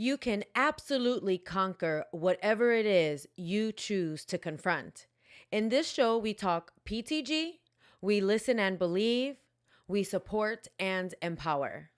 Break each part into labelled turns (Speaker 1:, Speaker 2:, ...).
Speaker 1: You can absolutely conquer whatever it is you choose to confront. In this show, we talk PTG, we listen and believe, we support and empower.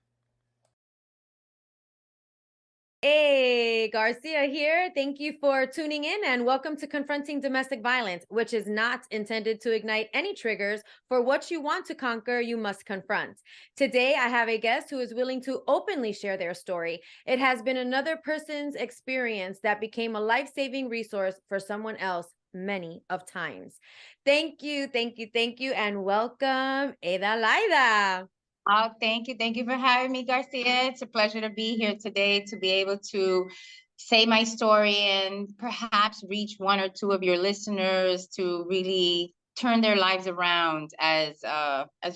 Speaker 1: Hey, Garcia here. Thank you for tuning in and welcome to Confronting Domestic Violence, which is not intended to ignite any triggers. For what you want to conquer, you must confront. Today, I have a guest who is willing to openly share their story. It has been another person's experience that became a life-saving resource for someone else many of times. Thank you, thank you, thank you, and welcome, Ada Laida.
Speaker 2: Oh, thank you. Thank you for having me, Garcia. It's a pleasure to be here today to be able to say my story and perhaps reach one or two of your listeners to really turn their lives around as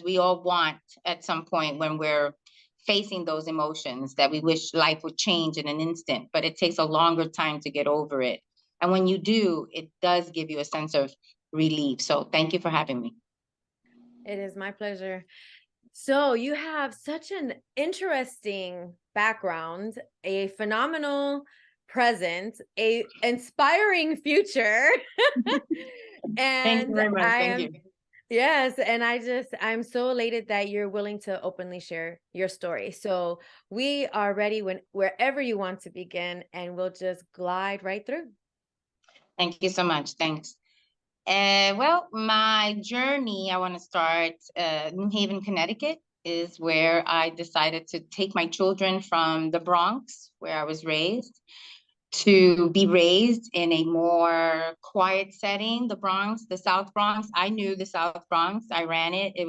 Speaker 2: we all want at some point when we're facing those emotions that we wish life would change in an instant, but it takes a longer time to get over it. And when you do, it does give you a sense of relief. So thank you for having me.
Speaker 1: It is my pleasure. So you have such an interesting background, a phenomenal present, a inspiring future.
Speaker 2: Thank you
Speaker 1: And
Speaker 2: very much.
Speaker 1: I
Speaker 2: Thank
Speaker 1: am
Speaker 2: you.
Speaker 1: yes, and I'm so elated that you're willing to openly share your story. So we are ready when wherever you want to begin, and we'll just glide right through.
Speaker 2: Thank you so much. Thanks. Well, my journey, I want to start New Haven, Connecticut, is where I decided to take my children from the Bronx, where I was raised, to be raised in a more quiet setting. The Bronx, the South Bronx. I knew the South Bronx. I ran it. It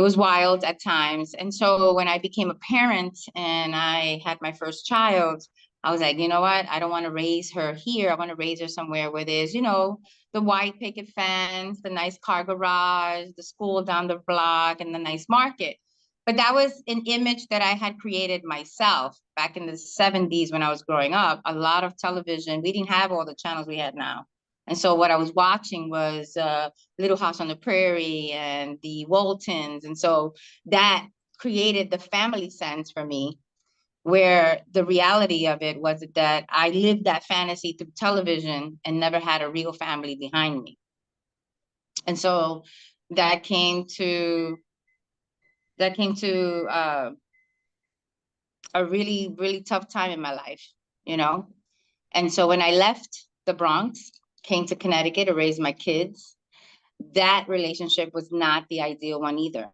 Speaker 2: was wild at times. And so when I became a parent and I had my first child, I was like, you know what? I don't want to raise her here. I want to raise her somewhere where there's, the white picket fence, the nice car garage, the school down the block, and the nice market. But that was an image that I had created myself back in the 70s when I was growing up. A lot of television. We didn't have all the channels we had now. And so what I was watching was Little House on the Prairie and the Waltons. And so that created the family sense for me, where the reality of it was that I lived that fantasy through television and never had a real family behind me. And so that came to a really, really tough time in my life, you know? And so when I left the Bronx, came to Connecticut to raise my kids, that relationship was not the ideal one either.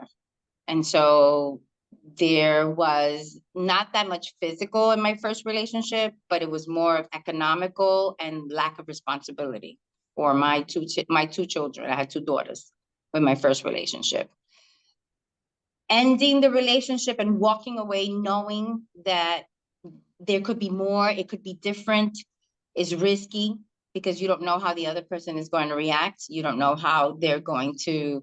Speaker 2: And so there was not that much physical in my first relationship, but it was more of economical and lack of responsibility for my two children. I had two daughters with my first relationship. Ending the relationship and walking away knowing that there could be more, it could be different, is risky because you don't know how the other person is going to react. You don't know how they're going to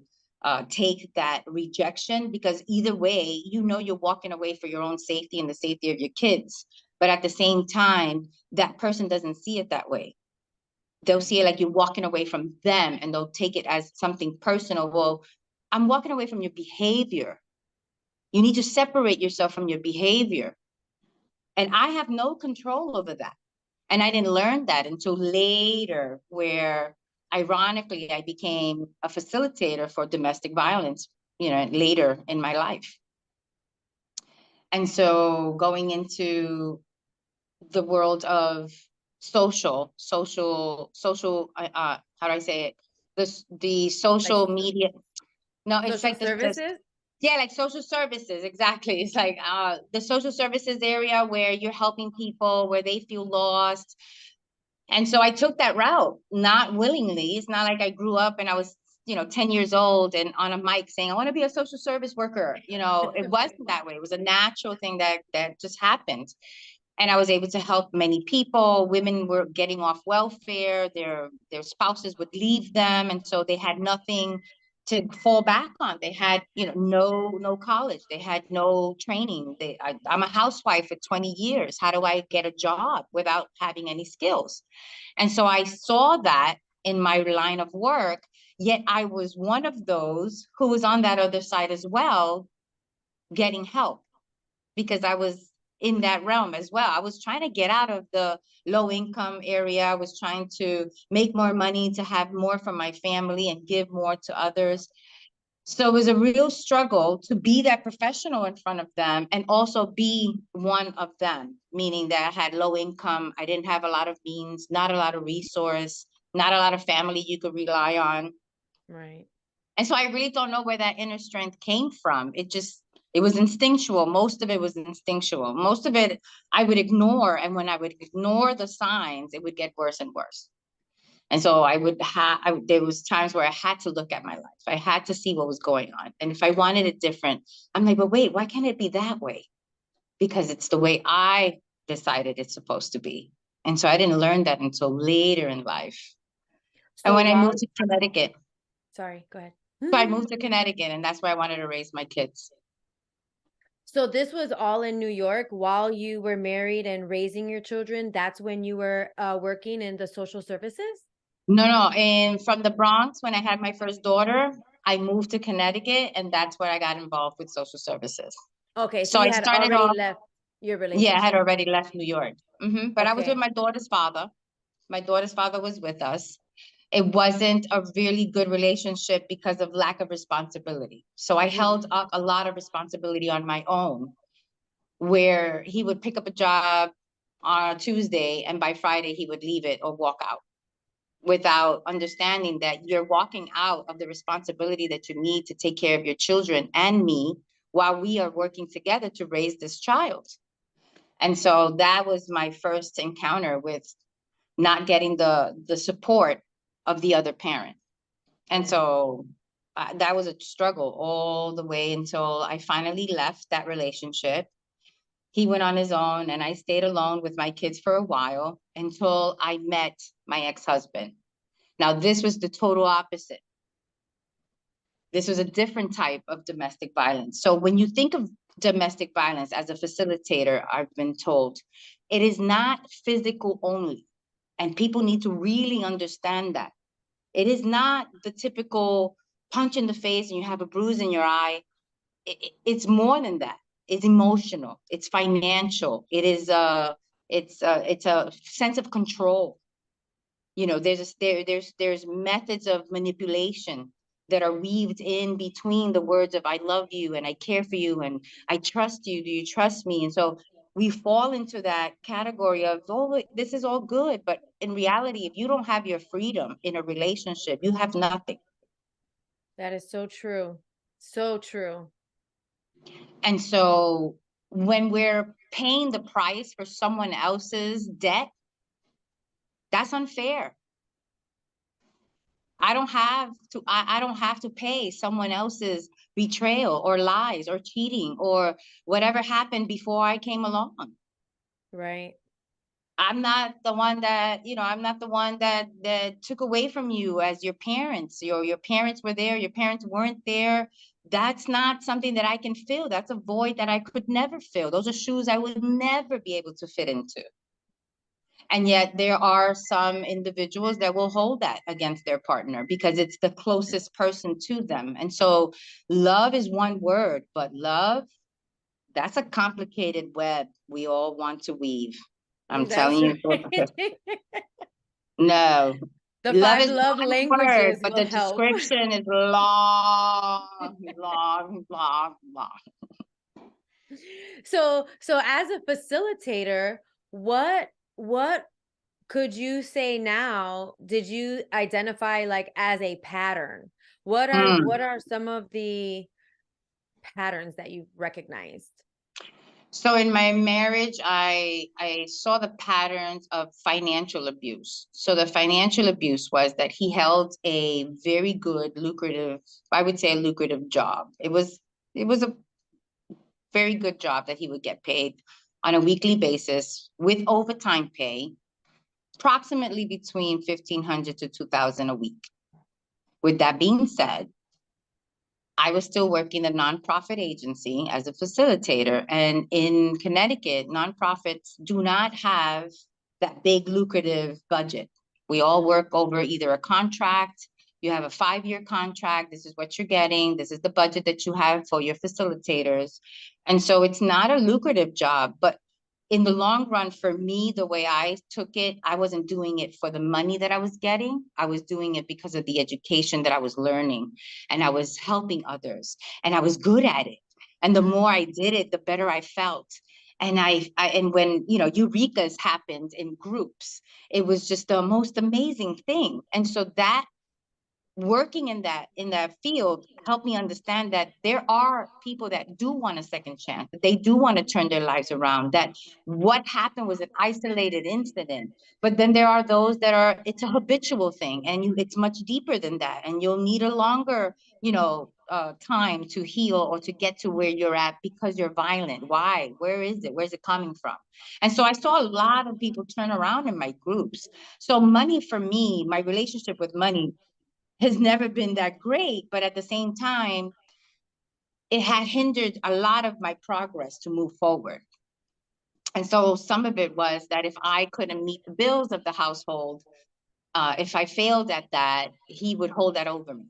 Speaker 2: take that rejection, because either way, you're walking away for your own safety and the safety of your kids. But at the same time, that person doesn't see it that way. They'll see it like you're walking away from them and they'll take it as something personal. Well, I'm walking away from your behavior. You need to separate yourself from your behavior. And I have no control over that. And I didn't learn that until later, where ironically, I became a facilitator for domestic violence, later in my life. And so going into the world of how do I say it? The
Speaker 1: Like
Speaker 2: social media. No, it's
Speaker 1: social
Speaker 2: like this.
Speaker 1: services.
Speaker 2: Yeah, like social services, exactly. It's like the social services area where you're helping people where they feel lost. And so I took that route, not willingly. It's not like I grew up and I was, 10 years old and on a mic saying, I want to be a social service worker. It wasn't that way. It was a natural thing that just happened. And I was able to help many people. Women were getting off welfare. Their spouses would leave them. And so they had nothing to fall back on. They had, no college. They had no training. I'm a housewife for 20 years. How do I get a job without having any skills? And so I saw that in my line of work, yet I was one of those who was on that other side as well, getting help, because I was in that realm as well. I was trying to get out of the low income area. I was trying to make more money to have more for my family and give more to others. So it was a real struggle to be that professional in front of them and also be one of them, meaning that I had low income. I didn't have a lot of means, not a lot of resource, not a lot of family you could rely on.
Speaker 1: Right.
Speaker 2: And so I really don't know where that inner strength came from. It was instinctual. Most of it was instinctual. Most of it I would ignore. And when I would ignore the signs, it would get worse and worse. And so there was times where I had to look at my life. I had to see what was going on. And if I wanted it different, I'm like, but wait, why can't it be that way? Because it's the way I decided it's supposed to be. And so I didn't learn that until later in life. And
Speaker 1: So
Speaker 2: when I
Speaker 1: while,
Speaker 2: moved to Connecticut,
Speaker 1: sorry, go ahead.
Speaker 2: so I moved to Connecticut, and that's where I wanted to raise my kids.
Speaker 1: So this was all in New York while you were married and raising your children. That's when you were working in the social services?
Speaker 2: No, no. And from the Bronx, when I had my first daughter, I moved to Connecticut, and that's where I got involved with social services.
Speaker 1: Okay, so
Speaker 2: So
Speaker 1: you
Speaker 2: I
Speaker 1: had
Speaker 2: started
Speaker 1: already
Speaker 2: off,
Speaker 1: left your
Speaker 2: yeah, I had
Speaker 1: relationship.
Speaker 2: already left New York. But I was with
Speaker 1: Okay.
Speaker 2: my daughter's father. My daughter's father was with us. It wasn't a really good relationship because of lack of responsibility. So I held up a lot of responsibility on my own, where he would pick up a job on a Tuesday and by Friday he would leave it or walk out without understanding that you're walking out of the responsibility that you need to take care of your children and me while we are working together to raise this child. And so that was my first encounter with not getting the support of the other parent. And
Speaker 1: Yeah.
Speaker 2: so that was a struggle all the way until I finally left that relationship. He went on his own and I stayed alone with my kids for a while until I met my ex-husband. Now, this was the total opposite. This was a different type of domestic violence. So when you think of domestic violence as a facilitator, I've been told, it is not physical only. And people need to really understand that. It is not the typical punch in the face and you have a bruise in your eye. It's more than that. It's emotional. It's financial. It's a sense of control. You know, there's methods of manipulation that are weaved in between the words of I love you and I care for you and I trust you. Do you trust me? And so we fall into that category of, oh, this is all good. But in reality, if you don't have your freedom in a relationship, you have nothing.
Speaker 1: That is so true. So true.
Speaker 2: And so when we're paying the price for someone else's debt, that's unfair. I don't have to pay someone else's betrayal or lies or cheating or whatever happened before I came along.
Speaker 1: Right.
Speaker 2: I'm not the one that, I'm not the one that took away from you as your parents. Your parents were there, your parents weren't there. That's not something that I can fill. That's a void that I could never fill. Those are shoes I would never be able to fit into. And yet there are some individuals that will hold that against their partner because it's the closest person to them. And so love is one word, but love, that's a complicated web we all want to weave. I'm
Speaker 1: That's
Speaker 2: telling you.
Speaker 1: right.
Speaker 2: No,
Speaker 1: The
Speaker 2: love
Speaker 1: five
Speaker 2: is
Speaker 1: love
Speaker 2: one word,
Speaker 1: languages
Speaker 2: but
Speaker 1: will
Speaker 2: the
Speaker 1: help.
Speaker 2: description is long, long, long, long.
Speaker 1: So as a facilitator, what could you say now, did you identify like as a pattern? What
Speaker 2: Mm.
Speaker 1: are some of the patterns that you've recognized?
Speaker 2: So in my marriage, I saw the patterns of financial abuse. So the financial abuse was that he held a very good, lucrative, I would say a lucrative job. It was a very good job that he would get paid on a weekly basis with overtime pay, approximately between 1,500 to 2,000 a week. With that being said, I was still working the nonprofit agency as a facilitator. And in Connecticut, nonprofits do not have that big lucrative budget. We all work over either a contract, you have a 5-year contract, this is what you're getting, this is the budget that you have for your facilitators. And so it's not a lucrative job, but in the long run, for me, the way I took it, I wasn't doing it for the money that I was getting. I was doing it because of the education that I was learning, and I was helping others, and I was good at it. And the more I did it, the better I felt. And and when, eureka's happened in groups, it was just the most amazing thing. And so that working in that field helped me understand that there are people that do want a second chance, that they do want to turn their lives around, that what happened was an isolated incident. But then there are those that are, it's a habitual thing, and it's much deeper than that, and you'll need a longer, time to heal or to get to where you're at, because you're violent. Why? Where is it? Where's it coming from? And so I saw a lot of people turn around in my groups. So money, for me, my relationship with money has never been that great, but at the same time, it had hindered a lot of my progress to move forward. And so some of it was that if I couldn't meet the bills of the household, if I failed at that, he would hold that over me.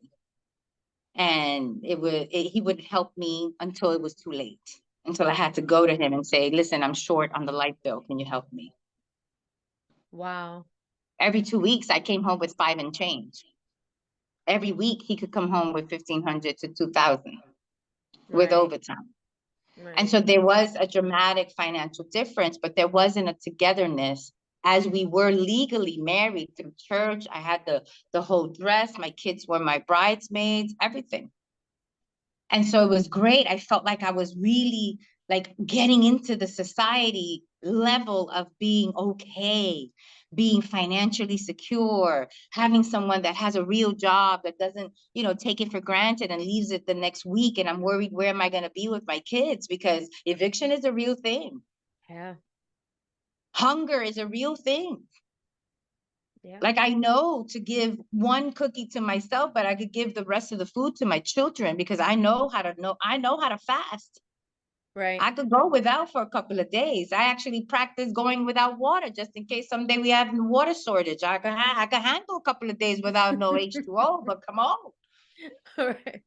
Speaker 2: And he would help me until it was too late, until I had to go to him and say, listen, I'm short on the light bill. Can you help me?
Speaker 1: Wow.
Speaker 2: Every 2 weeks, I came home with 5 and change. Every week, he could come home with 1,500 to 2,000 with
Speaker 1: Right.
Speaker 2: overtime. And
Speaker 1: Right.
Speaker 2: so there was a dramatic financial difference, but there wasn't a togetherness, as we were legally married through church. I had the whole dress. My kids were my bridesmaids, everything. And so it was great. I felt like I was really like getting into the society level of being okay, being financially secure, having someone that has a real job, that doesn't, take it for granted and leaves it the next week. And I'm worried, where am I going to be with my kids? Because eviction is a real thing.
Speaker 1: Yeah.
Speaker 2: Hunger is a real thing.
Speaker 1: Yeah.
Speaker 2: Like, I know to give one cookie to myself, but I could give the rest of the food to my children, because I know how to fast.
Speaker 1: Right.
Speaker 2: I could go without for a couple of days. I actually practice going without water, just in case someday we have water shortage. I could handle a couple of days without no H2O, but come on,
Speaker 1: Right.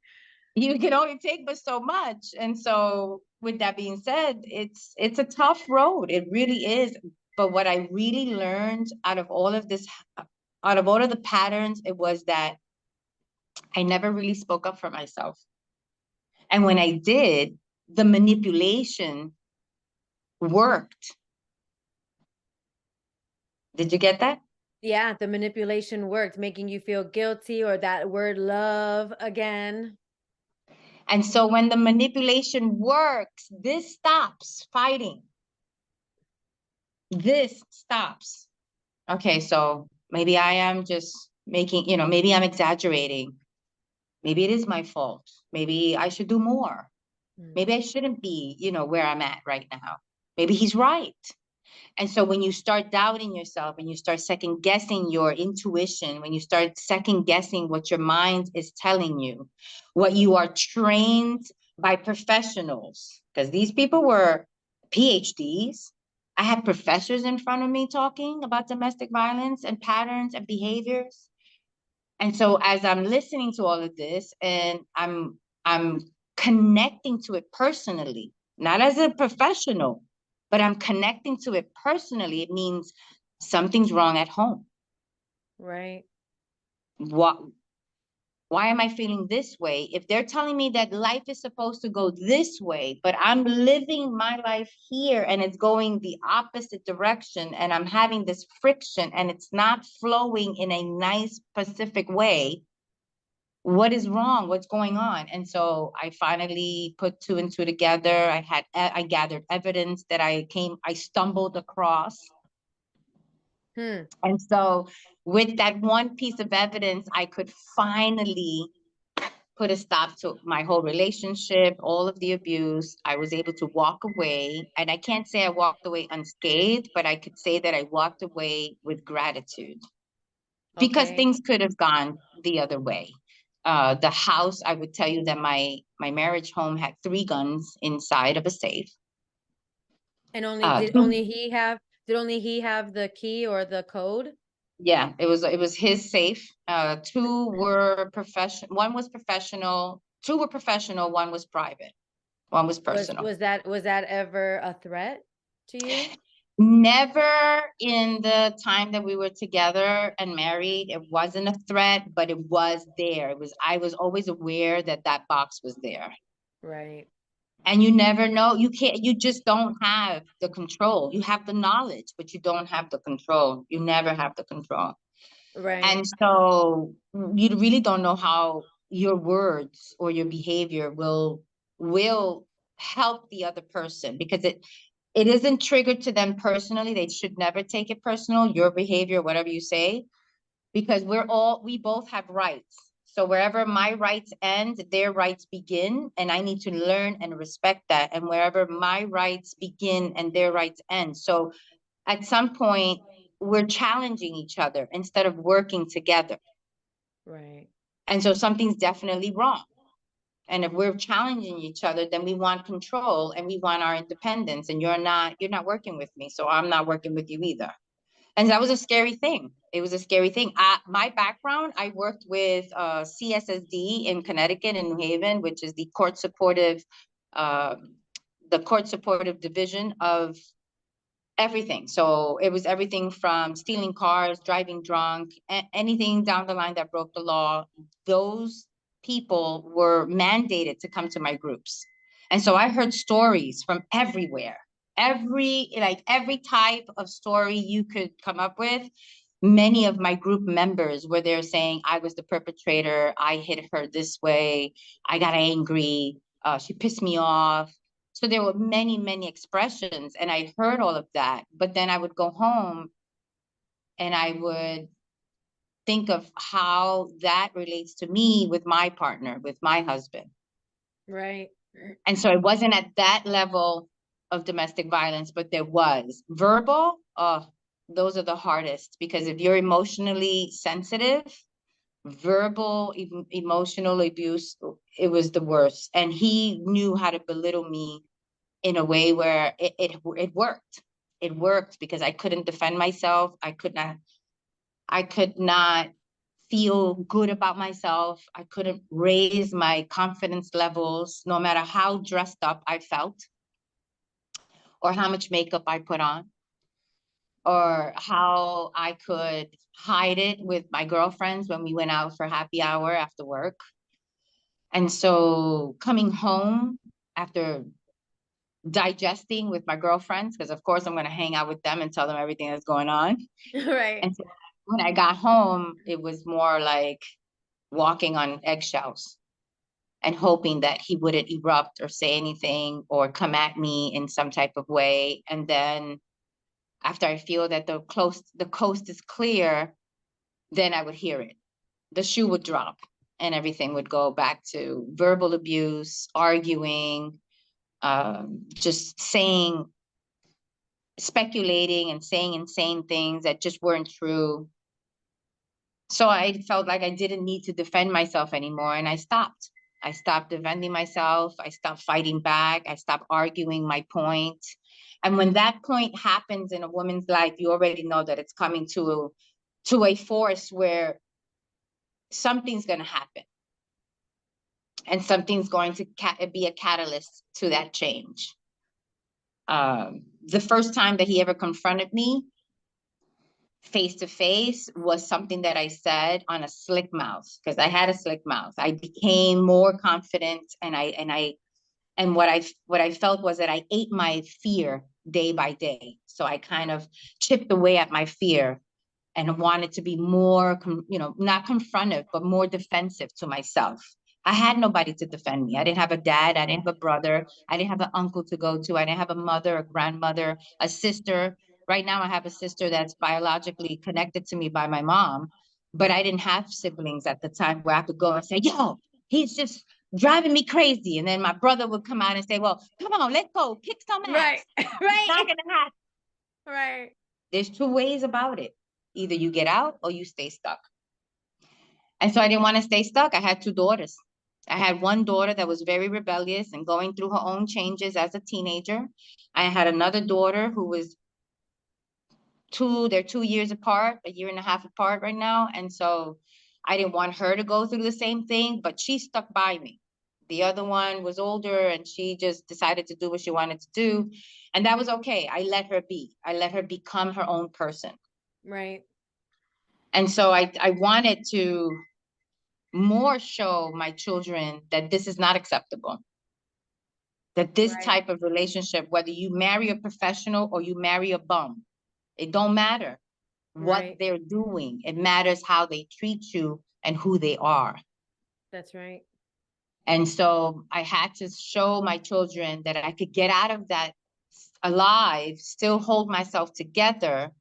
Speaker 2: you can only take but so much. And so with that being said, it's a tough road. It really is. But what I really learned out of all of this, out of all of the patterns, it was that I never really spoke up for myself. And when I did, the manipulation worked. Did you get that?
Speaker 1: Yeah, the manipulation worked, making you feel guilty, or that word love again.
Speaker 2: And so when the manipulation works, this stops fighting. This stops. Okay, so maybe I am just making, maybe I'm exaggerating. Maybe it is my fault. Maybe I should do more.
Speaker 1: Mm.
Speaker 2: Maybe I shouldn't be, where I'm at right now. Maybe he's right. And so when you start doubting yourself and you start second guessing your intuition, when you start second guessing what your mind is telling you, what you are trained by professionals, because these people were PhDs. I had professors in front of me talking about domestic violence and patterns and behaviors. And so as I'm listening to all of this, and I'm connecting to it personally, not as a professional, but I'm connecting to it personally, it means something's wrong at home.
Speaker 1: Right.
Speaker 2: What, why am I feeling this way? If they're telling me that life is supposed to go this way, but I'm living my life here and it's going the opposite direction, and I'm having this friction and it's not flowing in a nice, specific way, what is wrong? What's going on? And so I finally put two and two together. I gathered evidence that I stumbled across.
Speaker 1: Hmm.
Speaker 2: And so with that one piece of evidence, I could finally put a stop to my whole relationship, all of the abuse. I was able to walk away. And I can't say I walked away unscathed, but I could say that I walked away with gratitude, because
Speaker 1: Okay.
Speaker 2: things could have gone the other way. The house, I would tell you that my marriage home had 3 guns inside of a safe.
Speaker 1: And only did
Speaker 2: Two,
Speaker 1: only he have did only he have the key or the code?
Speaker 2: yeah, it was his safe. Two were professional. One was professional. Two were professional. One was private. One was
Speaker 1: Was
Speaker 2: personal.
Speaker 1: was that was that ever a threat? to you?
Speaker 2: Never in the time that we were together and married. It wasn't a threat, but it was there. I was always aware that that box was there.
Speaker 1: Right.
Speaker 2: And you never know. You just don't have the control. You have the knowledge, but you don't have the control. You never have the control.
Speaker 1: Right.
Speaker 2: And so you really don't know how your words or your behavior will help the other person, because it isn't triggered to them personally. They should never take it personal, your behavior, whatever you say, because we both have rights. So wherever my rights end, their rights begin, and I need to learn and respect that. And wherever my rights begin and their rights end. So at some point, we're challenging each other instead of working together.
Speaker 1: Right.
Speaker 2: And so something's definitely wrong. And if we're challenging each other, then we want control and we want our independence. And you're not working with me. So I'm not working with you either. And that was a scary thing. It was a scary thing. My background, I worked with CSSD in Connecticut and New Haven, which is uh, the court supportive division of everything. So it was everything from stealing cars, driving drunk, anything down the line that broke the law. Those people were mandated to come to my groups. And so I heard stories from everywhere. Every type of story you could come up with. Many of my group members were there saying, I was the perpetrator, I hit her this way, I got angry, she pissed me off. So there were many, many expressions, and I heard all of that. But then I would go home and I would think of how that relates to me with my partner, with my husband.
Speaker 1: Right.
Speaker 2: And so it wasn't at that level of domestic violence, but there was verbal. Oh, those are the hardest, because if you're emotionally sensitive, verbal, emotional abuse, it was the worst. And he knew how to belittle me in a way where it worked. It worked because I couldn't defend myself. I could not feel good about myself. I couldn't raise my confidence levels no matter how dressed up I felt or how much makeup I put on or how I could hide it with my girlfriends when we went out for happy hour after work. And so coming home after digesting with my girlfriends, because of course I'm going to hang out with them and tell them everything that's going on.
Speaker 1: Right.
Speaker 2: And so when I got home, it was more like walking on eggshells and hoping that he wouldn't erupt or say anything or come at me in some type of way. And then after I feel that the coast is clear, then I would hear it. The shoe would drop and everything would go back to verbal abuse, arguing, just speculating and saying insane things that just weren't true. So I felt like I didn't need to defend myself anymore, and I stopped. I stopped defending myself. I stopped fighting back. I stopped arguing my point. And when that point happens in a woman's life, you already know that it's coming to a force where something's going to happen, and something's going to be a catalyst to that change. The first time that he ever confronted me face to face was something that I said on a slick mouth, because I had a slick mouth. I became more confident, and what I felt was that I ate my fear day by day. So I kind of chipped away at my fear and wanted to be more, not confrontive, but more defensive to myself. I had nobody to defend me. I didn't have a dad. I didn't have a brother. I didn't have an uncle to go to. I didn't have a mother, a grandmother, a sister. Right now, I have a sister that's biologically connected to me by my mom, but I didn't have siblings at the time where I could go and say, yo, he's just driving me crazy. And then my brother would come out and say, well, come on, let's go, kick some
Speaker 1: Right.
Speaker 2: ass. It's
Speaker 1: Right.
Speaker 2: not gonna happen.
Speaker 1: Right.
Speaker 2: There's two ways about it. Either you get out or you stay stuck. And so I didn't want to stay stuck. I had two daughters. I had one daughter that was very rebellious and going through her own changes as a teenager. I had another daughter who was they're 2 years apart, a year and a half apart right now. And so I didn't want her to go through the same thing, but she stuck by me. The other one was older and she just decided to do what she wanted to do. And that was okay. I let her be. I let her become her own person.
Speaker 1: Right.
Speaker 2: And so I wanted to more show my children that this is not acceptable. That this
Speaker 1: Right.
Speaker 2: type of relationship, whether you marry a professional or you marry a bum, it don't matter what
Speaker 1: Right.
Speaker 2: they're doing. It matters how they treat you and who they are.
Speaker 1: That's right.
Speaker 2: And so I had to show my children that I could get out of that alive, still hold myself together,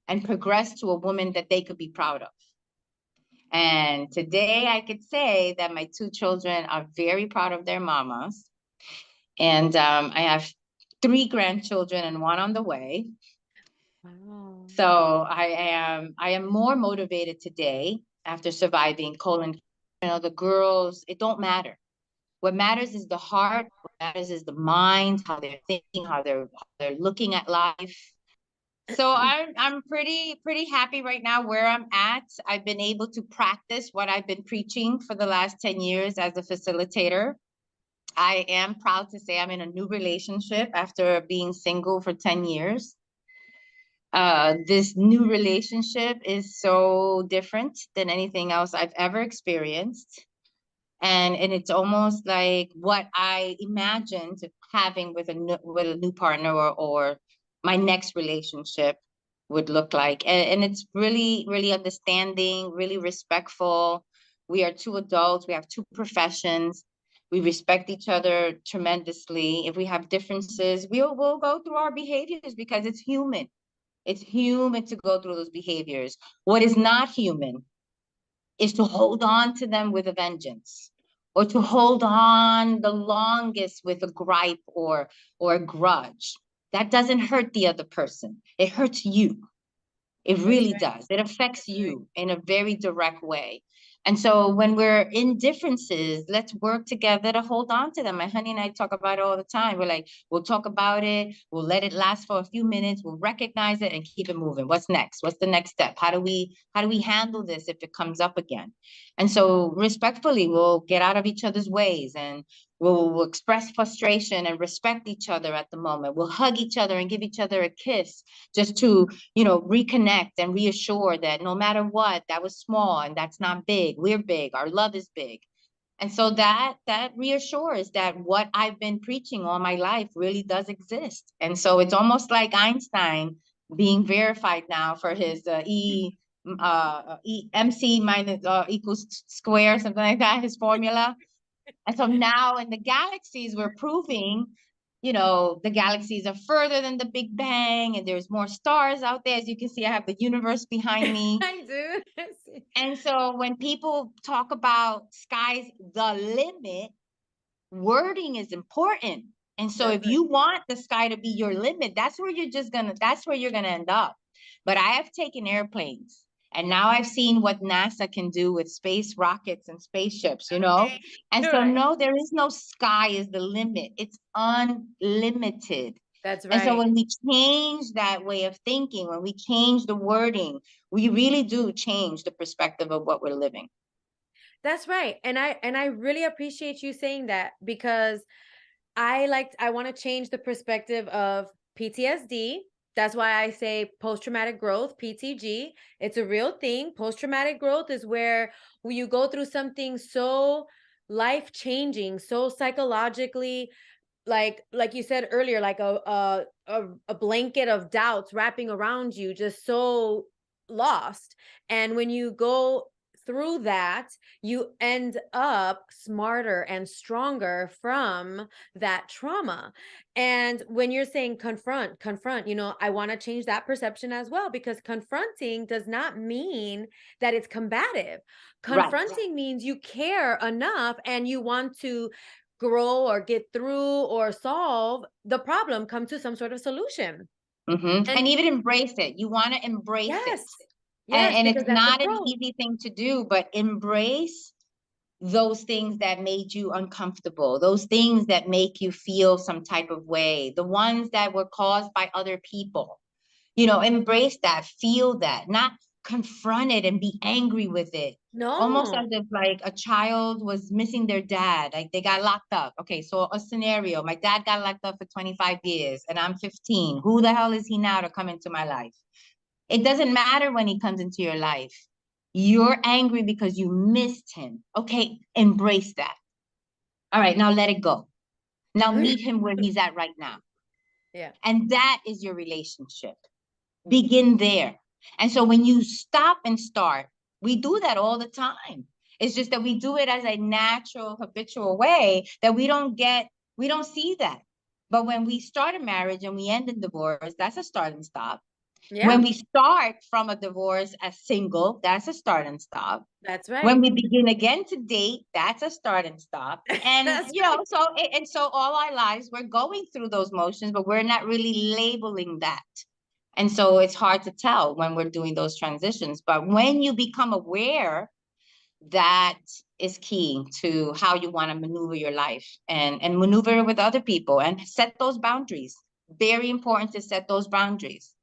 Speaker 2: and progress to a woman that they could be proud of. And today I could say that my two children are very proud of their mamas. And I have three grandchildren and one on the way.
Speaker 1: Wow.
Speaker 2: So I am more motivated today after surviving colon. The girls, it don't matter. What matters is the heart. What matters is the mind, how they're thinking, how they're looking at life. So I'm pretty happy right now where I'm at. I've been able to practice what I've been preaching for the last 10 years as a facilitator. I am proud to say I'm in a new relationship after being single for 10 years. This new relationship is so different than anything else I've ever experienced. And it's almost like what I imagined having with a new partner or my next relationship would look like. And it's really understanding, really respectful. We are two adults, we have two professions. We respect each other tremendously. If we have differences, we'll go through our behaviors because it's human. It's human to go through those behaviors. What is not human is to hold on to them with a vengeance or to hold on the longest with a gripe or a grudge. That doesn't hurt the other person. It hurts you. It
Speaker 1: That's
Speaker 2: really
Speaker 1: right.
Speaker 2: does. It affects
Speaker 1: That's right.
Speaker 2: you in a very direct way. And so when we're in differences, let's work together to hold on to them. My honey and I talk about it all the time. We're like, we'll talk about it. We'll let it last for a few minutes. We'll recognize it and keep it moving. What's next? What's the next step? How do we handle this if it comes up again? And so respectfully, we'll get out of each other's ways and we'll express frustration and respect each other at the moment. We'll hug each other and give each other a kiss just to reconnect and reassure that no matter what, that was small and that's not big. We're big. Our love is big. And so that reassures that what I've been preaching all my life really does exist. And so it's almost like Einstein being verified now for his MC minus equals square, something like that, his formula. And so now in the galaxies, we're proving, the galaxies are further than the Big Bang and there's more stars out there. As you can see, I have the universe behind me.
Speaker 1: I do.
Speaker 2: And so when people talk about sky's the limit, wording is important. And so
Speaker 1: That's
Speaker 2: if you want the sky to be your limit, that's where you're gonna end up. But I have taken airplanes and now I've seen what NASA can do with space rockets and spaceships,
Speaker 1: okay.
Speaker 2: And
Speaker 1: All
Speaker 2: so
Speaker 1: right.
Speaker 2: no, there is no sky is the limit. It's unlimited.
Speaker 1: That's
Speaker 2: And so
Speaker 1: right.
Speaker 2: when we change that way of thinking, when we change the wording, we really do change the perspective of what we're living.
Speaker 1: That's right. And I really appreciate you saying that because I want to change the perspective of PTSD. That's why I say post traumatic growth, PTG. It's a real thing. Post traumatic growth is where you go through something so life changing, so psychologically, like you said earlier, like a blanket of doubts wrapping around you, just so lost. And when you go through that, you end up smarter and stronger from that trauma. And when you're saying confront, I want to change that perception as well, because confronting does not mean that it's combative.
Speaker 2: Right.
Speaker 1: Confronting means you care enough and you want to grow or get through or solve the problem, come to some sort of solution.
Speaker 2: And
Speaker 1: And
Speaker 2: even embrace it. You want to embrace it.
Speaker 1: yes,
Speaker 2: And,
Speaker 1: yes,
Speaker 2: and
Speaker 1: because
Speaker 2: it's
Speaker 1: that's the
Speaker 2: not an
Speaker 1: growth.
Speaker 2: easy thing to do, but embrace those things that made you uncomfortable, those things that make you feel some type of way, the ones that were caused by other people. Embrace that, feel that, not confront it and be angry with it. Almost as
Speaker 1: No.
Speaker 2: if like a child was missing their dad, like they got locked up. Okay, so a scenario, my dad got locked up for 25 years and I'm 15. Who the hell is he now to come into my life? It doesn't matter when he comes into your life. You're angry because you missed him. Okay, embrace that. All right, now let it go. Now meet him where he's at right now.
Speaker 1: Yeah.
Speaker 2: And that is your relationship. Begin there. And so when you stop and start, we do that all the time. It's just that we do it as a natural, habitual way that we don't see that. But when we start a marriage and we end in divorce, that's a start and stop.
Speaker 1: Yeah.
Speaker 2: When we start from a divorce as single, that's a start and stop.
Speaker 1: That's
Speaker 2: When
Speaker 1: right.
Speaker 2: we begin again to date, that's a start and stop. And
Speaker 1: That's right.
Speaker 2: so all our lives we're going through those motions, but we're not really labeling that. And so it's hard to tell when we're doing those transitions. But when you become aware, that is key to how you want to maneuver your life and maneuver with other people and set those boundaries. Very important to set those boundaries.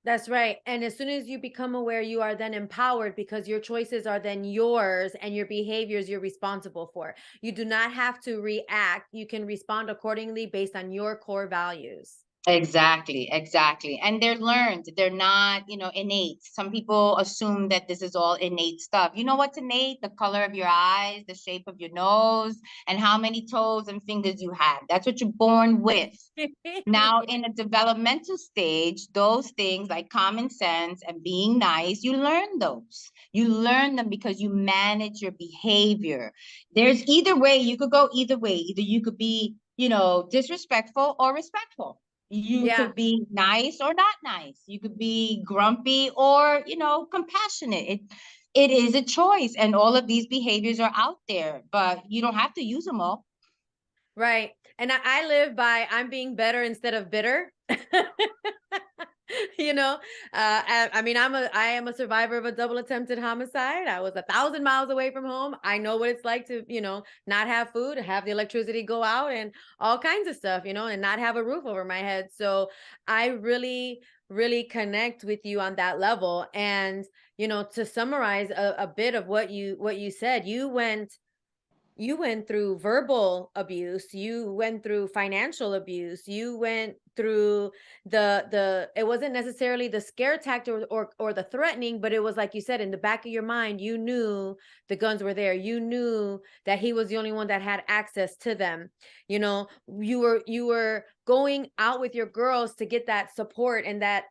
Speaker 1: That's right. And as soon as you become aware, you are then empowered because your choices are then yours and your behaviors you're responsible for. You do not have to react. You can respond accordingly based on your core values.
Speaker 2: Exactly, exactly. And they're learned. They're not, innate. Some people assume that this is all innate stuff. You know what's innate? The color of your eyes, the shape of your nose, and how many toes and fingers you have. That's what you're born with. Now, in a developmental stage, those things like common sense and being nice, you learn those. You learn them because you manage your behavior. There's either way, you could go either way. Either you could be, disrespectful or respectful. You
Speaker 1: Yeah.
Speaker 2: could be nice or not nice. You could be grumpy or, compassionate. It is a choice. And all of these behaviors are out there, but you don't have to use them all.
Speaker 1: Right. And I live by I'm being better instead of bitter. you know, I mean, I am a survivor of a double attempted homicide. I was 1,000 miles away from home. I know what it's like to, not have food, have the electricity go out, and all kinds of stuff, and not have a roof over my head. So I really, really connect with you on that level. And to summarize a bit of what you said, you went through verbal abuse, you went through financial abuse, you went through the it wasn't necessarily the scare tactic or the threatening, but it was like you said, in the back of your mind you knew the guns were there, you knew that he was the only one that had access to them. You were going out with your girls to get that support and that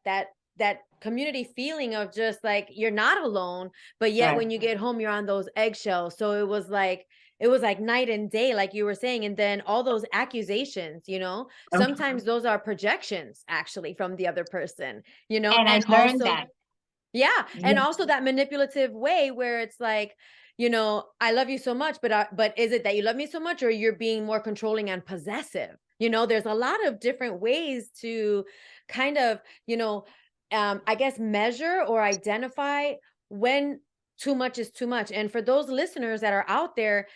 Speaker 1: community feeling of just like you're not alone, but yet
Speaker 2: Right.
Speaker 1: when you get home you're on those eggshells. So it was like night and day, like you were saying. And then all those accusations, sometimes those are projections actually from the other person,
Speaker 2: And
Speaker 1: and
Speaker 2: I've learned
Speaker 1: also,
Speaker 2: that.
Speaker 1: yeah. And
Speaker 2: Yes,
Speaker 1: also that manipulative way where it's like, I love you so much, but is it that you love me so much or you're being more controlling and possessive? There's a lot of different ways to kind of, I guess measure or identify when too much is too much. And for those listeners that are out there,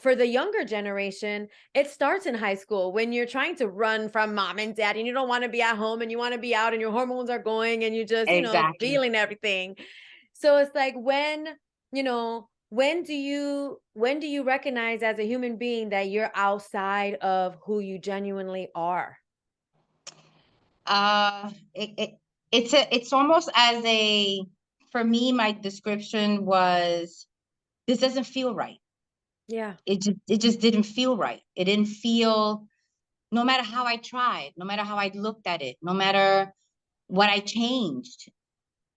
Speaker 1: for the younger generation, it starts in high school when you're trying to run from mom and dad and you don't want to be at home and you want to be out and your hormones are going and you just,
Speaker 2: exactly.
Speaker 1: feeling everything. So it's like when do you recognize as a human being that you're outside of who you genuinely are?
Speaker 2: It's almost as a, for me, my description was, this doesn't feel right.
Speaker 1: Yeah.
Speaker 2: It just didn't feel right. It didn't feel, no matter how I tried, no matter how I looked at it, no matter what I changed,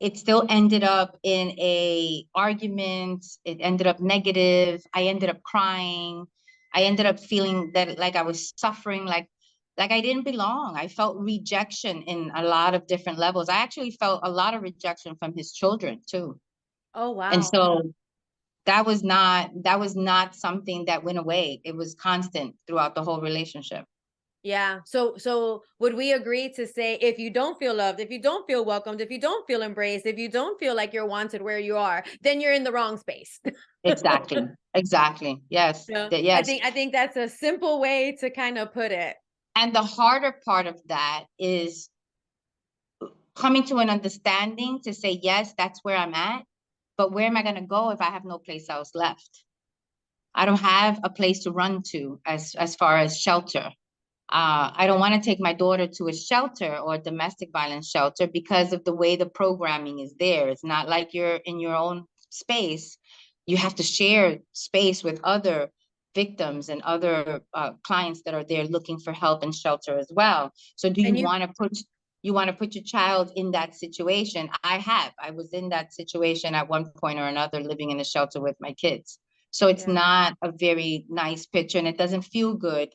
Speaker 2: it still ended up in a argument. It ended up negative. I ended up crying. I ended up feeling that like I was suffering, like I didn't belong. I felt rejection in a lot of different levels. I actually felt a lot of rejection from his children too.
Speaker 1: Oh,
Speaker 2: And
Speaker 1: wow.
Speaker 2: so that was not something that went away. It was constant throughout the whole relationship.
Speaker 1: Yeah. So would we agree to say if you don't feel loved, if you don't feel welcomed, if you don't feel embraced, if you don't feel like you're wanted where you are, then you're in the wrong space.
Speaker 2: Exactly. Exactly. Yes.
Speaker 1: Yeah. I
Speaker 2: Yes.
Speaker 1: think I think that's a simple way to kind of put it.
Speaker 2: And the harder part of that is coming to an understanding to say, yes, that's where I'm at, but where am I going to go if I have no place else left? I don't have a place to run to as far as shelter. I don't want to take my daughter to a shelter or a domestic violence shelter because of the way the programming is there. It's not like you're in your own space. You have to share space with other victims and other clients that are there looking for help and shelter as well. So do
Speaker 1: And
Speaker 2: you want to put your child in that situation? I was in that situation at one point or another, living in a shelter with my kids. So it's
Speaker 1: yeah.
Speaker 2: not a very nice picture, and it doesn't feel good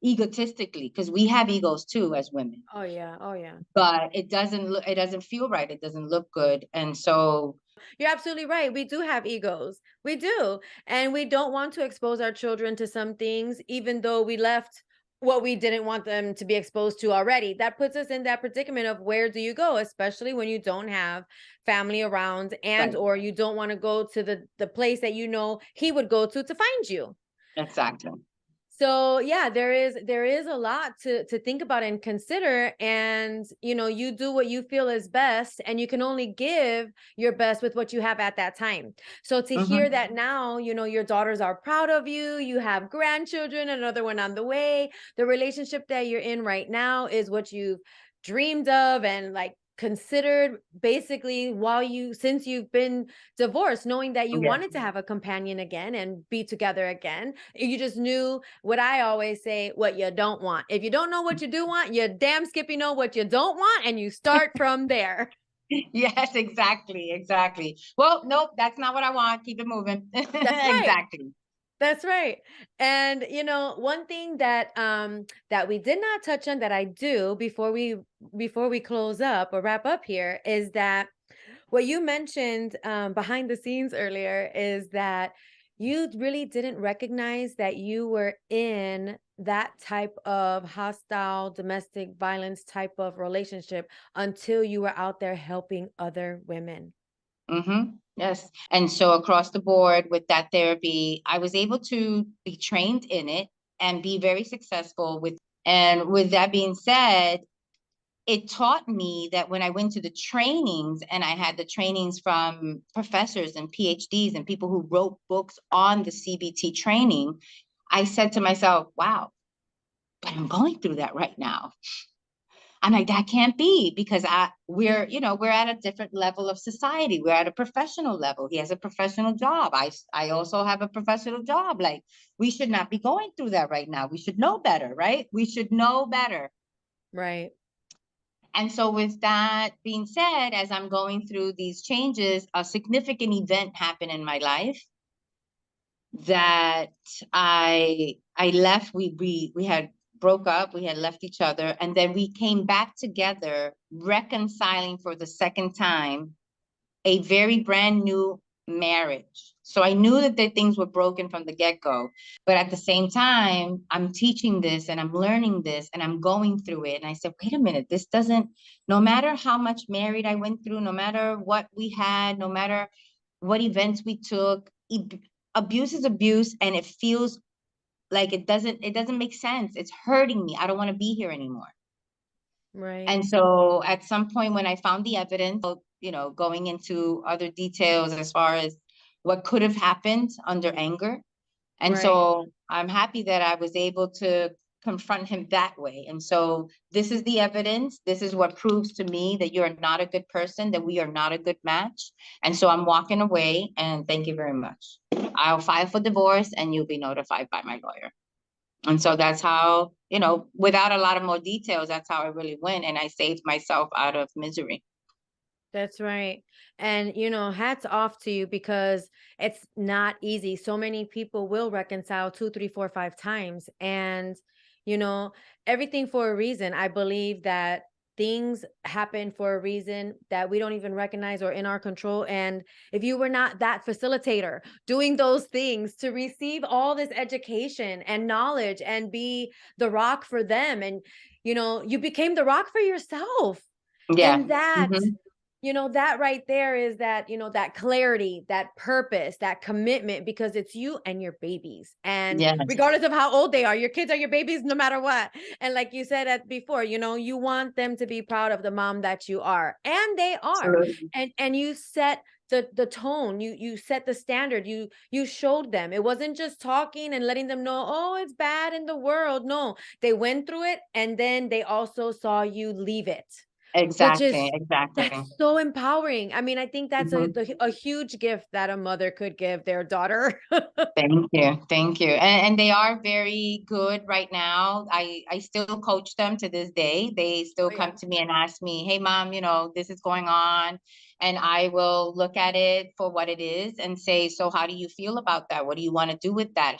Speaker 2: egotistically, because we have egos too as women,
Speaker 1: Oh yeah. Oh yeah.
Speaker 2: but it doesn't feel right, it doesn't look good. And so
Speaker 1: You're absolutely right. We do have egos. We do. And we don't want to expose our children to some things, even though we left what we didn't want them to be exposed to already. That puts us in that predicament of where do you go, especially when you don't have family around and
Speaker 2: right,
Speaker 1: or you don't want to go to the place that you know he would go to find you.
Speaker 2: exactly.
Speaker 1: So yeah, there is a lot to think about and consider, and you do what you feel is best, and you can only give your best with what you have at that time. So to hear
Speaker 2: Hmm.
Speaker 1: that now, your daughters are proud of you, you have grandchildren, another one on the way, the relationship that you're in right now is what you've dreamed of and like considered basically since you've been divorced, knowing that you
Speaker 2: Yeah.
Speaker 1: wanted to have a companion again and be together again. You just knew what I always say, what you don't want. If you don't know what you do want, you damn skippy know what you don't want, and you start from there.
Speaker 2: Yes, exactly, exactly. Well, nope, that's not what I want. Keep it moving.
Speaker 1: That's right.
Speaker 2: Exactly.
Speaker 1: That's right. And one thing that we did not touch on that I do before we close up or wrap up here is that what you mentioned behind the scenes earlier is that you really didn't recognize that you were in that type of hostile domestic violence type of relationship until you were out there helping other women.
Speaker 2: Mm-hmm. Yes. And so across the board with that therapy, I was able to be trained in it and be very successful with. And with that being said, it taught me that when I went to the trainings, and I had the trainings from professors and PhDs and people who wrote books on the CBT training, I said to myself, wow, but I'm going through that right now. I'm like, that can't be, because we're at a different level of society. We're at a professional level. He has a professional job. I also have a professional job. Like, we should not be going through that right now. We should know better, right? We should know better.
Speaker 1: Right.
Speaker 2: And so with that being said, as I'm going through these changes, a significant event happened in my life that I left. We had broke up, we had left each other, and then we came back together, reconciling for the second time, a very brand new marriage. So I knew that the things were broken from the get-go. But at the same time, I'm teaching this and I'm learning this and I'm going through it. And I said, wait a minute, this doesn't, no matter how much married I went through, no matter what we had, no matter what events we took, abuse is abuse, and it feels like it doesn't make sense. It's hurting me. I don't want to be here anymore.
Speaker 1: Right.
Speaker 2: And so at some point when I found the evidence, going into other details as far as what could have happened under anger. And
Speaker 1: Right.
Speaker 2: so I'm happy that I was able to confront him that way. And so this is the evidence. This is what proves to me that you're not a good person, that we are not a good match. And so I'm walking away, and thank you very much. I'll file for divorce and you'll be notified by my lawyer. And so that's how, without a lot of more details, that's how it really went. And I saved myself out of misery.
Speaker 1: That's right. And, hats off to you because it's not easy. So many people will reconcile two, three, four, five times. And, you know, everything for a reason. I believe that things happen for a reason that we don't even recognize or in our control. And if you were not that facilitator doing those things to receive all this education and knowledge and be the rock for them, and, you became the rock for yourself.
Speaker 2: Yeah.
Speaker 1: And that
Speaker 2: Hmm.
Speaker 1: That right there is that, that clarity, that purpose, that commitment, because it's you and your babies. And
Speaker 2: Yes.
Speaker 1: regardless of how old they are, your kids are your babies no matter what. And like you said before, you want them to be proud of the mom that you are. And they are.
Speaker 2: Absolutely.
Speaker 1: And you set the tone, you set the standard, you showed them. It wasn't just talking and letting them know, oh, it's bad in the world. No, they went through it, and then they also saw you leave it, which
Speaker 2: Exactly.
Speaker 1: is
Speaker 2: Exactly.
Speaker 1: that's so empowering. I mean, I think that's a
Speaker 2: Mhm.
Speaker 1: a huge gift that a mother could give their daughter.
Speaker 2: Thank you. Thank you. And they are very good right now. I still coach them to this day. They still
Speaker 1: Oh
Speaker 2: come
Speaker 1: yeah.
Speaker 2: to me and ask me, hey, mom, this is going on. And I will look at it for what it is and say, so how do you feel about that? What do you want to do with that?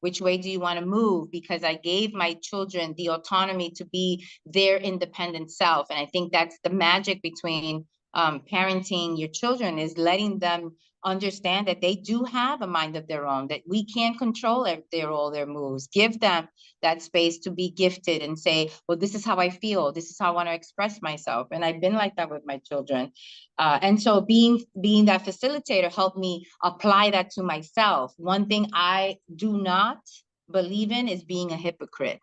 Speaker 2: Which way do you want to move? Because I gave my children the autonomy to be their independent self. And I think that's the magic between parenting your children, is letting them understand that they do have a mind of their own, that we can't control all their moves. Give them that space to be gifted and say, well, this is how I feel. This is how I want to express myself. And I've been like that with my children. And so being that facilitator helped me apply that to myself. One thing I do not believe in is being a hypocrite.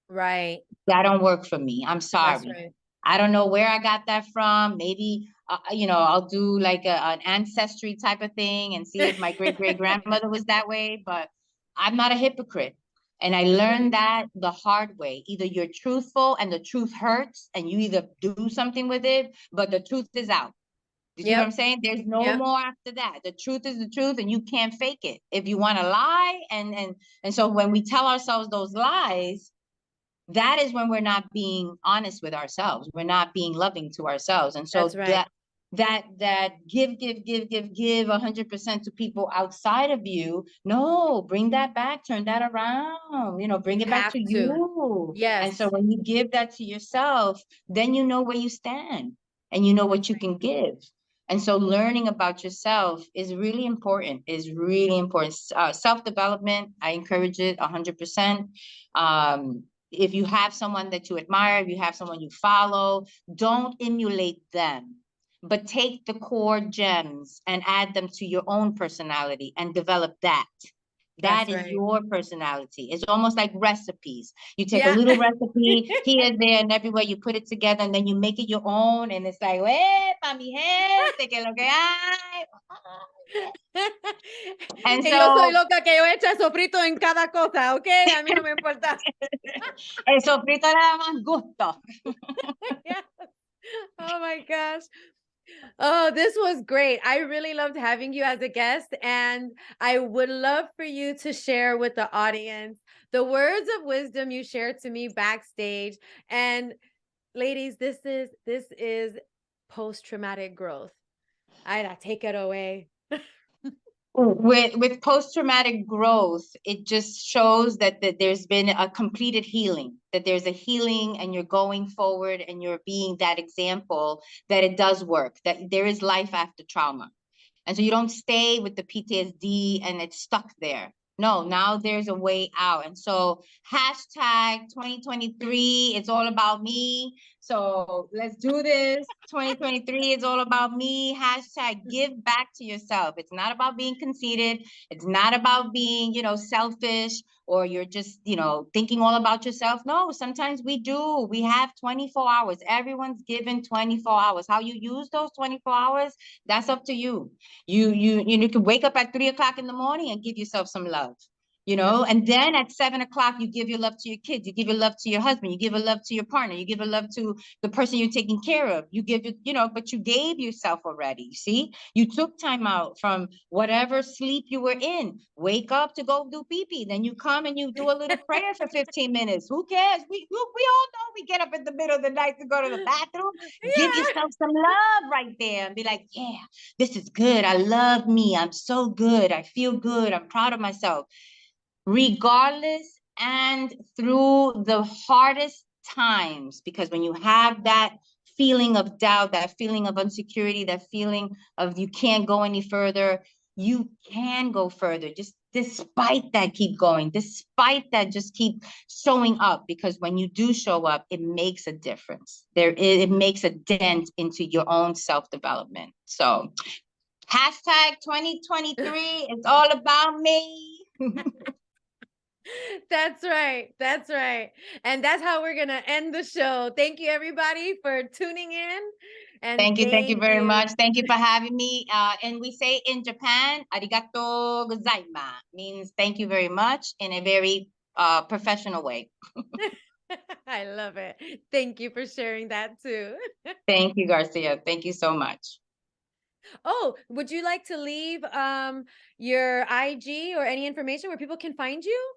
Speaker 1: Right.
Speaker 2: That don't work for me. I'm
Speaker 1: That's
Speaker 2: sorry.
Speaker 1: right.
Speaker 2: I don't know where I got that from. Maybe, I'll do like an ancestry type of thing and see if my great great grandmother was that way. But I'm not a hypocrite. And I
Speaker 1: That's
Speaker 2: learned
Speaker 1: right.
Speaker 2: that the hard way. Either you're truthful and the truth hurts and you either do something with it, but the truth is out. You see what I'm
Speaker 1: Yep.
Speaker 2: saying? There's no
Speaker 1: Yep.
Speaker 2: more after that. The truth is the truth, and you can't fake it. If you want to lie, and so when we tell ourselves those lies, that is when we're not being honest with ourselves. We're not being loving to ourselves. And
Speaker 1: That's
Speaker 2: so
Speaker 1: right.
Speaker 2: that give 100% to people outside of you. No, bring that back, turn that around, bring
Speaker 1: You
Speaker 2: it back
Speaker 1: have
Speaker 2: to
Speaker 1: to.
Speaker 2: you. And so
Speaker 1: Yes.
Speaker 2: when you give that to yourself, then you know where you stand and you know
Speaker 1: That's
Speaker 2: what you can give. And so learning about yourself is really important, Self-development, I encourage it 100%. If you have someone that you admire, if you have someone you follow, don't emulate them, but take the core gems and add them to your own personality and develop that. That
Speaker 1: That's
Speaker 2: is
Speaker 1: right.
Speaker 2: your personality. It's almost like recipes. You take a
Speaker 1: Yeah.
Speaker 2: little recipe here, there, and everywhere, you put it together, and then you make it your own. And it's like, pa mi gente, que lo que hay. And
Speaker 1: Y yo soy
Speaker 2: so
Speaker 1: loca que yo echa sofrito en cada cosa, ¿ok? A mí no me importa.
Speaker 2: el sofrito le da más gusto.
Speaker 1: Yeah. Oh my gosh. Oh, this was great. I really loved having you as a guest, and I would love for you to share with the audience the words of wisdom you shared to me backstage. And ladies, this is post-traumatic growth. I take it away.
Speaker 2: With post-traumatic growth, it just shows that there's been a completed healing, that there's a healing and you're going forward and you're being that example that it does work, that there is life after trauma. And so you don't stay with the PTSD and it's stuck there. No, now there's a way out. And so hashtag 2023, it's all about me. So let's do this. 2023 is all about me. Hashtag give back to yourself. It's not about being conceited. It's not about being, selfish, or you're just, thinking all about yourself. No, sometimes we do. We have 24 hours. Everyone's given 24 hours. How you use those 24 hours, that's up to you. You can wake up at 3 o'clock in the morning and give yourself some love,
Speaker 1: That's
Speaker 2: and then at 7 o'clock, you give your love to your kids, you give your love to your husband, you give your love to your partner, you give your love to the person you're taking care of. You give it, but you gave yourself already. You see, you took time out from whatever sleep you were in. Wake up to go do pee pee. Then you come and you do a little prayer for 15 minutes. Who cares? We all know we get up in the middle of the night to go to the bathroom. Give
Speaker 1: yeah.
Speaker 2: yourself some love right there and be like, yeah, this is good. I love me. I'm so good. I feel good. I'm proud of myself. Regardless and through the hardest times, because when you have that feeling of doubt, that feeling of insecurity, that feeling of you can't go any further, you can go further. Just despite that, keep going. Despite that, just keep showing up, because when you do show up, it makes a difference. It makes a dent into your own self-development. So hashtag 2023 is all about me.
Speaker 1: That's right. That's right. And that's how we're going to end the show. Thank you, everybody, for tuning in. And
Speaker 2: Thank you
Speaker 1: thank
Speaker 2: very
Speaker 1: you.
Speaker 2: much. Thank you for having me. And we say in Japan, arigato gozaimasu, means thank you very much in a very professional way.
Speaker 1: I love it. Thank you for sharing that too.
Speaker 2: Thank you, Garcia. Thank you so much.
Speaker 1: Oh, would you like to leave your IG or any information where people can find you?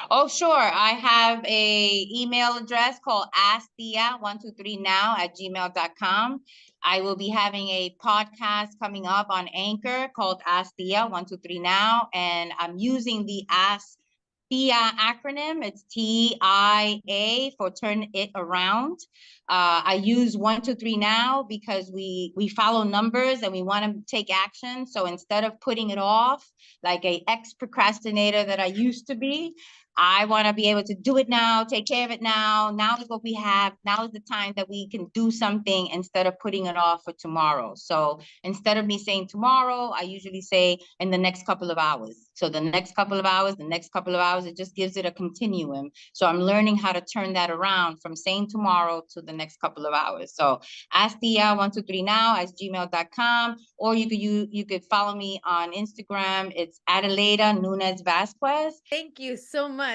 Speaker 2: Oh, sure. I have a email address called askthea123now@gmail.com. I will be having a podcast coming up on Anchor called Ask Thea 123 Now, and I'm using the Ask Thea acronym. It's TIA for Turn It Around. I use 123 Now because we follow numbers and we want to take action. So instead of putting it off like a ex procrastinator that I used to be, I want to be able to do it now, take care of it now. Now is what we have. Now is the time that we can do something instead of putting it off for tomorrow. So instead of me saying tomorrow, I usually say in the next couple of hours. So the next couple of hours, the next couple of hours, it just gives it a continuum. So I'm learning how to turn that around from saying tomorrow to the next couple of hours. So ask the 123 now at gmail.com, or you could follow me on Instagram. It's Adelaida Nunez Vasquez.
Speaker 1: Thank you so much.